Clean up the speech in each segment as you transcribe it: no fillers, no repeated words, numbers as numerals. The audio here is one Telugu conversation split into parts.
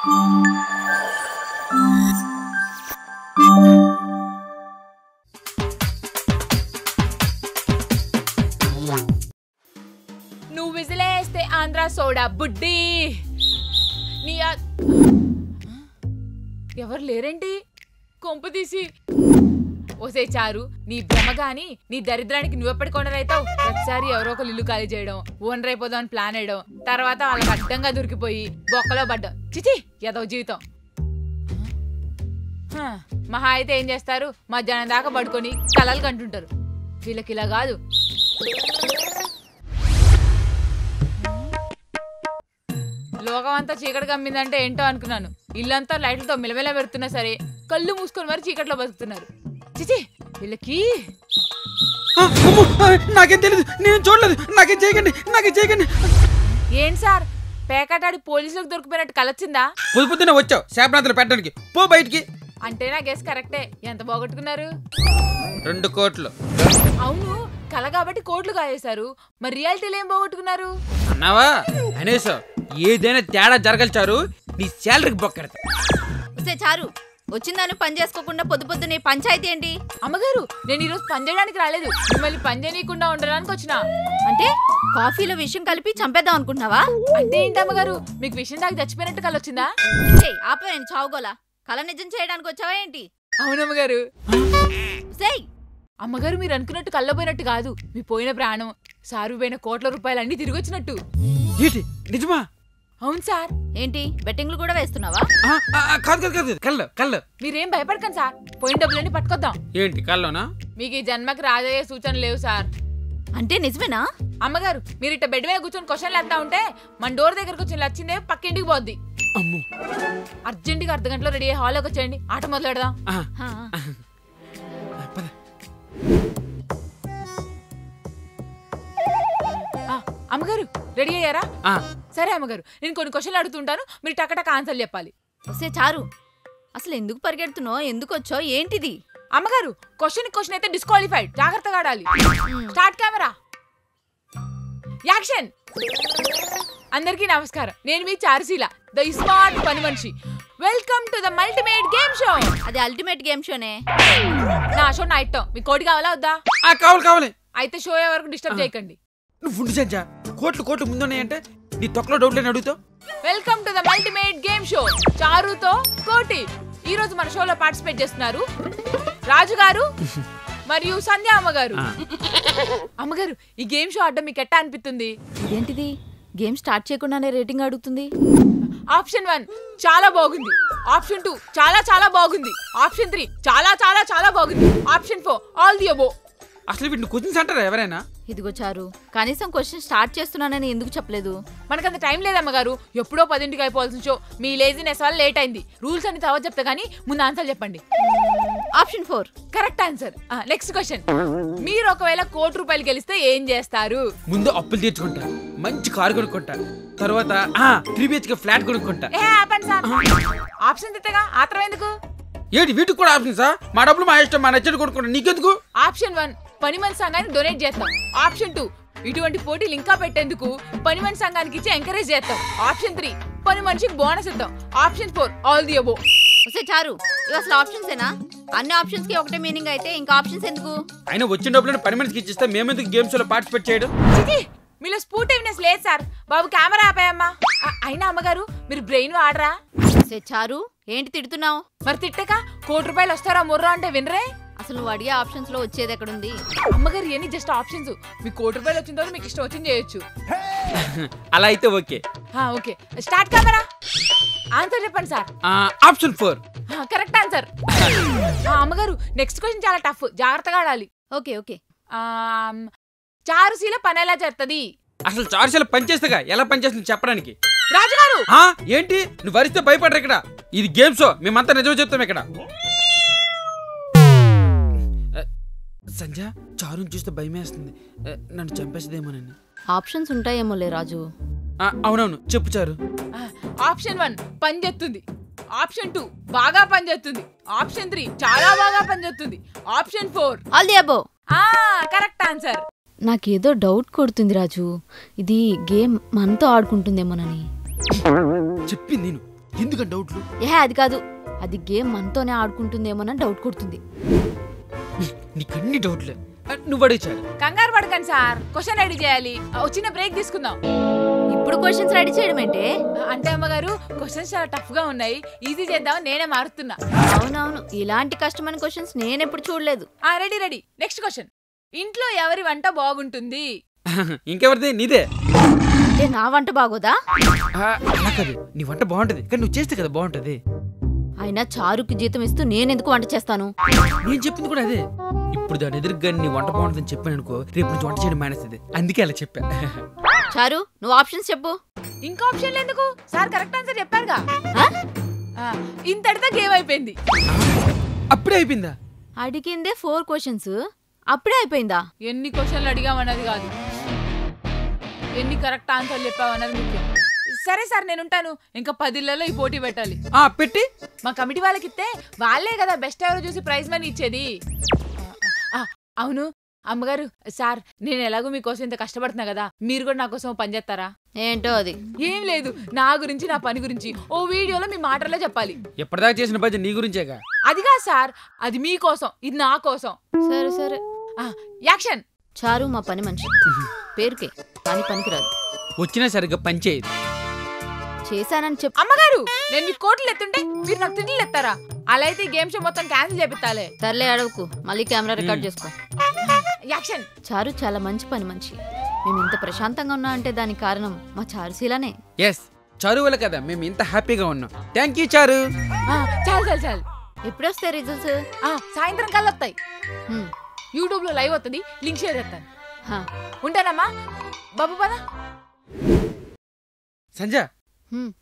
నువ్వు విజిలేస్తే ఆంధ్ర సోడా బుడ్డి నీ ఎవరు లేరేంటి కొంపు తీసి ఓసే చారు నీ భ్రమ గాని నీ దరిద్రానికి నువ్వెప్పటి కొనరైతావు ప్రతిసారి ఎవరో ఒకరు ఇల్లు ఖాళీ చేయడం ఓనర్ అయిపోదాం అని ప్లాన్ వేయడం తర్వాత వాళ్ళకి అడ్డంగా దొరికిపోయి బొక్కలో పడ్డం చిచి ఏదో జీవితం మహా అయితే ఏం చేస్తారు మధ్యాహ్నం దాకా పడుకొని కలలు కంటుంటారు వీళ్ళకి ఇలా కాదు లోకం అంతా చీకటి కమ్మిందంటే ఏంటో అనుకున్నాను ఇల్లంతా లైట్లతో మిలమిల పెడుతున్నా సరే కళ్ళు మూసుకొని మరి చీకట్లో బతుకుతున్నారు చిచి వీళ్ళకి నాకేం తెలీదు నేను చూడలేదు నాకేం చేయకండి ఏంటి సార్ పేకాటాడి పోలీసులకు దొరికిపోయినట్టు కలొచ్చిందా పొద్దునే వచ్చావు శాపనాథులు పెట్టడానికి పో బయటికి అంటే నా గెస్ కరెక్టే ఎంత పోగొట్టుకున్నారు 2 కోట్లు అవును కల కాబట్టి కోట్లు కాయేశారు మరి రియాలిటీలో ఏం పోగొట్టుకున్నారు అన్నావా అనేసా ఏదైనా తేడా జరగల్చారు నీ శాలరీకి బొక్కెడతా చారు వచ్చిందాన్ని పని చేసుకోకుండా పొద్దునే పంచాయతీ ఏంటి అమ్మగారు నేను ఈరోజు పని చేయడానికి రాలేదు మిమ్మల్ని పని చేయనీయకుండా ఉండడానికి వచ్చినా అంటే కాఫీలో విషయం కలిపి చంపేద్దాం అనుకుంటున్నావా అంటే ఏంటి అమ్మగారు మీకు విషయం దాకా చచ్చిపోయినట్టు కల వచ్చిందా ఆపే నేను చావుగోలా కళ నిజం చేయడానికి వచ్చావా ఏంటి అవునమ్మగారు అమ్మగారు మీరు అనుకున్నట్టు కళ్ళపోయినట్టు కాదు మీ పోయిన ప్రాణం సారు పోయిన కోట్ల రూపాయలు అన్ని తిరిగి వచ్చినట్టు నిజమా అవును సార్ ఏంటి బెట్టింగ్లు కూడా వేస్తున్నావా కళ్ళు మీరేం భయపడకండి సార్ పోయిన డబ్బులన్నీ పట్టుకొద్దాం ఏంటి కల్లోనా మీకు ఈ జన్మకి రాజయ్యే సూచనలు లేవు సార్ అంటే నిజమేనా అమ్మగారు మీరు ఇట్ట బెడ్ మీద కూర్చొని క్వశ్చన్లు వేస్తా ఉంటే మన డోర్ దగ్గరకు వచ్చి వచ్చిందే పక్కింటికి పోద్ది అర్జెంటుగా అర్ధ గంటలో రెడీ అయ్యి హాల్లోకి వచ్చేయండి ఆట మొదలెడదాం అమ్మగారు రెడీ అయ్యారా సరే అమ్మగారు నేను కొన్ని క్వశ్చన్లు అడుగుతుంటాను మీరు టకటక ఆన్సర్లు చెప్పాలి చారు అసలు ఎందుకు పరిగెడుతున్నావు ఎందుకు వచ్చావు ఏంటిది అమ్మగారు క్వశ్చన్ అయితే డిస్క్వాలిఫైడ్ జాగ్రత్తగా ఆడాలి స్టార్ట్ కెమెరా యాక్షన్ అందరికీ నమస్కారం నేను మీ చారుశీల ద స్మార్ట్ పని మనిషి welcome to the multimate game show అది అల్టిమేట్ గేమ్ షోనే నా షో నా ఇట్టం మీ కోడి కావాలా వద్దా కావాలి అయితే షో వరకు డిస్టర్బ్ చేయకండి నువ్వు ఫుడ్ సంచా కోట్లు ముందున్నాయంటే నీ తొక్కలో డౌట్లేని అడుగుతావు welcome to the multimate game show చారుతో కోటి ఈ రోజు మన షోలో పార్టిసిపేట్ చేస్తున్నారు రాజు గారు మరియు సంధ్య అమ్మగారు అమ్మగారు ఈ గేమ్ షో ఆడడం మీకు ఎట్టా అనిపిస్తుంది ఇదేంటిది గేమ్ స్టార్ట్ చేయకుండానే రేటింగ్ అడుగుతుంది ఆప్షన్ 1 చాలా బాగుంది ఆప్షన్ 2 చాలా చాలా బాగుంది ఆప్షన్ 3 చాలా చాలా చాలా బాగుంది ఆప్షన్ 4 ఆల్ ది అబో అసలు వీటిని క్వశ్చన్స్ అంటారా ఎవరైనా ఇదిగో చారు కనీసం క్వశ్చన్ స్టార్ట్ చేస్తున్నానని ఎందుకు చెప్పలేదు మనకంత టైం లేదమ్మగారు ఎప్పుడో 10ంటికి అయిపోవాల్సిన షో మీ లేజినెస్ వల్ల లేట్ అయింది రూల్స్ అన్ని తర్వాత చెప్తా గానీ ముందు ఆన్సర్ చెప్పండి option 4 correct answer next question మీరు ఒకవేళ ₹1 కోటి గెలిస్తే ఏం చేస్తారు ముందు అప్పులు తీర్చుకుంటా మంచి కారు కొనుక్కుంటా తర్వాత 3 BHK ఫ్లాట్ కొనుక్కుంటా ఆపండి సార్ ఆప్షన్ ఇస్తేగా ఆత్రం ఎందుకు ఏంటి వీటికి కూడా ఆప్షన్ సార్ మా డబ్బులు మా ఇష్టం మా నచ్చడు కొనుక్కుంటా నీకెందుకు ఆప్షన్ 1 పని మనిషి సంఘానికి డొనేట్ చేస్తాం ఆప్షన్ 2 ఇటువంటి పోటీలు ఇంకా పెట్టేందుకు పని మనిషి సంఘానికి ఇచ్చి ఎంకరేజ్ చేస్తాం ఆప్షన్ 3 పని మనిషికి బోనస్ ఇద్దాం ఆప్షన్ 4 ఆల్ ది అబో చారు ఇవి అసలు ఆప్షన్స్ ఏనా అన్ని ఆప్షన్స్ కి ఒకటే మీనింగ్ అయితే ఇంకా ఆప్షన్స్ ఎందుకు అయినా వచ్చిన డబ్బులను పని మనిషికి ఇచ్చిస్తే మేమెందుకు గేమ్స్ లో పార్టిసిపేట్ చేయడం మీలో స్పోర్టివ్నెస్ లేదు సార్ బాబు కెమెరా ఆపాయమ్మా అయినా అమ్మగారు మీరు బ్రెయిన్ వాడరా చారు ఏంటి తిడుతున్నావు మరి తిట్టక ₹1 కోటి వస్తారా ముర్రా అంటే వినరే అసలు నువ్వు అడిగే ఆప్షన్స్ లో వచ్చేది ఎక్కడుంది అమ్మగారు ఇవన్నీ జస్ట్ ఆప్షన్స్ మీకు ₹1 వచ్చిన తర్వాత మీకు ఇష్టం వచ్చింది చేయొచ్చు అలా అయితే okay okay start camera answer చెప్పండి సార్ ఆప్షన్ 4 కరెక్ట్ ఆన్సర్ అమ్మగారు నెక్స్ట్ క్వశ్చన్ చాలా టఫ్ జాగ్రత్తగా ఆడాలి ఓకే చారుశీల పని ఎలా చేస్తుంది అసలు చారుశీల పనిచేస్తగా ఎలా పనిచేస్తుంది చెప్పడానికి రాజుగారు ఏంటి నువ్వు వరిస్తే భయపడరు ఇక్కడ ఇది గేమ్ షో మేమంతా నిజం చెప్తాం ఇక్కడ సంజ చారుని చూస్తే భయమేస్తుంది నన్ను చంపేసేదేమోనని ఆప్షన్స్ ఉంటాయేమోలే రాజు అవునవును చెప్పు చారు ఆప్షన్ 1 పని చేస్తుంది ఆప్షన్ 2 బాగా పని చేస్తుంది ఆప్షన్ 3 చాలా బాగా పని చేస్తుంది option 4 all the above correct answer నాకేదో డౌట్ కొడుతుంది రాజు ఇది గేమ్ మనతో ఆడుకుంటుందేమోనని చెప్పింది నేను ఎందుకంటే డౌట్లు అది కాదు, అది గేమ్ మనతోనే ఆడుకుంటుందేమోనని డౌట్ కొడుతుంది. నీకన్ని డౌట్లే. నువ్వు అడిగి చాలు. కంగారు పడకండి సార్, క్వశ్చన్ రెడీ చేయాలి. చిన్న బ్రేక్ తీసుకుందాం. ఇప్పుడు క్వశ్చన్స్ రెడీ చేయడం ఏంటే? అంటే అమ్మగారు క్వశ్చన్స్ చాలా టఫ్ గా ఉన్నాయి, ఈజీ చేద్దామని నేనే మారుతున్నా. అవునవును, ఇలాంటి కష్టమైన క్వశ్చన్స్ నేనెప్పుడు చూడలేదు. Ready ready. Next question. ఇంట్లో ఎవరి వంట బాగుంటుంది? ఇంకెవరిది? నీదే. అంటే నా వంట బాగోదా? అలా కాదు, నీ వంట బాగుంటది కానీ నువ్వు చేస్తే కదా బాగుంటది. అయినా చారుకి జీతం ఇస్తూ నేనెందుకు వంట చేస్తాను? నేను చెప్పింది కూడా అదే. ఇప్పుడు దాని ఎదురుగా నీ వంట బాగుంటుందని చెప్పాను అనుకో, రేపు నుంచి వంట చేయడం మానేస్తుంది. అందుకే అలా చెప్పా. చారు, నువ్వు ఆప్షన్స్ చెప్పు. ఇంకా ఆప్షన్లు ఎందుకు? సార్ కరెక్ట్ ఆన్సర్ చెప్పారుగా. ఇంతటితో గేమ్ అయిపోయింది. అప్పుడే అయిపోయిందా? అడిగిందే 4 క్వశ్చన్స్, అప్పుడే అయిపోయిందా? ఎన్ని క్వశ్చన్లు అడిగామన్నది కాదు, ఎన్ని కరెక్ట్ ఆన్సర్లు చెప్పామన్నది ముఖ్యం. సరే సార్, నేను ఉంటాను. ఇంకా 10 ఇళ్లలో ఈ పోటీ పెట్టాలి. పెట్టి మా కమిటీ వాళ్ళకి ఇస్తే వాళ్ళే కదా బెస్ట్ ఎవరో చూసి ప్రైజ్ మనీ ఇచ్చేది. అవును అమ్మగారు, సార్ నేను ఎలాగో మీకోసం ఇంత కష్టపడుతున్నా కదా, మీరు కూడా నా కోసం పని చేస్తారా? ఏంటో అది. ఏం లేదు, నా గురించి నా పని గురించి ఓ వీడియోలో మీ మాటల్లో చెప్పాలి. ఎప్పటిదాకా చేసిన పని నీ గురించేగా. అదిగా సార్, అది మీకోసం, ఇది నా కోసం. సరే సరే, యాక్షన్. చారు మా పని మనిషి, పేరుకే కానీ పనికిరాదు. వచ్చినా సరిగ్గా పని చేయదు. చేశానని చెప్పు. అమ్మగారు, నేను మీకు కోట్లు ఎత్తుంటే మీరు నాకు తిట్లు ఎత్తారా? అలా అయితే గేమ్ షో మొత్తం క్యాన్సిల్ చేపిస్తాలే. సర్లే, అడవుకు, మళ్ళీ కెమెరా రికార్డ్ చేసుకో. యాక్షన్. చారు చాలా మంచి పని మనిషి. మేము ఇంత ప్రశాంతంగా ఉన్నా అంటే దానికి కారణం మా చారుశీలనే. ఎస్, చారు వల్ల కదా మేము ఇంత హ్యాపీగా ఉన్నాం. థ్యాంక్ యూ చారు. చాలు చాలు చాలు. ఎప్పుడు వస్తాయి రిజల్ట్స్? సాయంత్రం కల్లా వస్తాయి. యూట్యూబ్ లో లైవ్ వస్తుంది, లింక్ షేర్ చేస్తాను. ఉంటానమ్మా బాబు, పద. సంజయ్,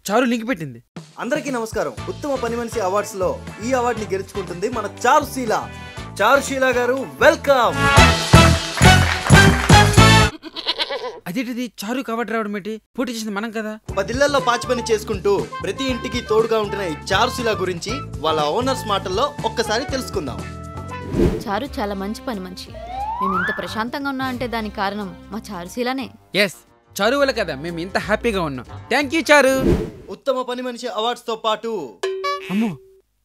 చారు లింక్ పెట్టింది. అందరికీ నమస్కారం. ఉత్తమ పని మనిషి అవార్డ్స్ లో ఈ అవార్డ్ ని గెలుచుకుంటుంది మన చారుశీల. చారుశీల గారు, వెల్కమ్. అదేంటిది చారు కవర్ రావడం ఏంటి? పోటీ చేసింది మనం కదా. 10 ఇళ్లలో పాచి పని చేసుకుంటూ ప్రతి ఇంటికి తోడుగా ఉంటున్న ఈ చారుశీల గురించి వాళ్ళ ఓనర్స్ మాటల్లో ఒక్కసారి తెలుసుకుందాం. చారు చాలా మంచి పని మనిషి. మేము ఇంత ప్రశాంతంగా ఉన్నా అంటే దానికి కారణం మా చారుశీలనే. ఎస్, చారు వల్ల కదా మేము ఇంత హ్యాపీగా ఉన్నాం. థ్యాంక్ యూ చారు. ఉత్తమ పని మనిషి అవార్డ్స్ తో పాటు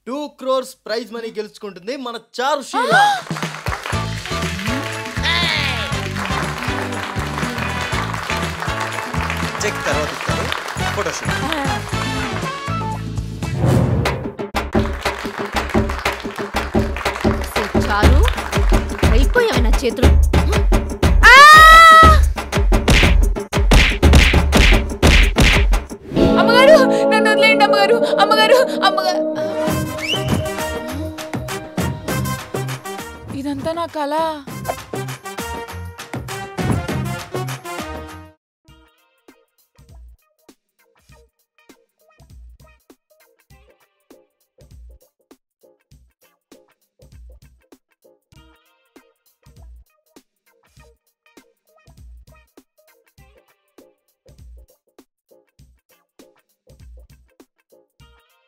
2 crores ప్రైజ్ మనీ గెలుచుకుంటుంది మన చారుశీల. చెక్ తర్వాత ఇస్తారు. ఫోటోషూట్. చారు, అయిపోయాయి నా చేతులు. అమ్మగారు, నన్ను వదిలేయండి అమ్మగారు. అమ్మగారు, అమ్మగారు. ఇదంతా నా కళ.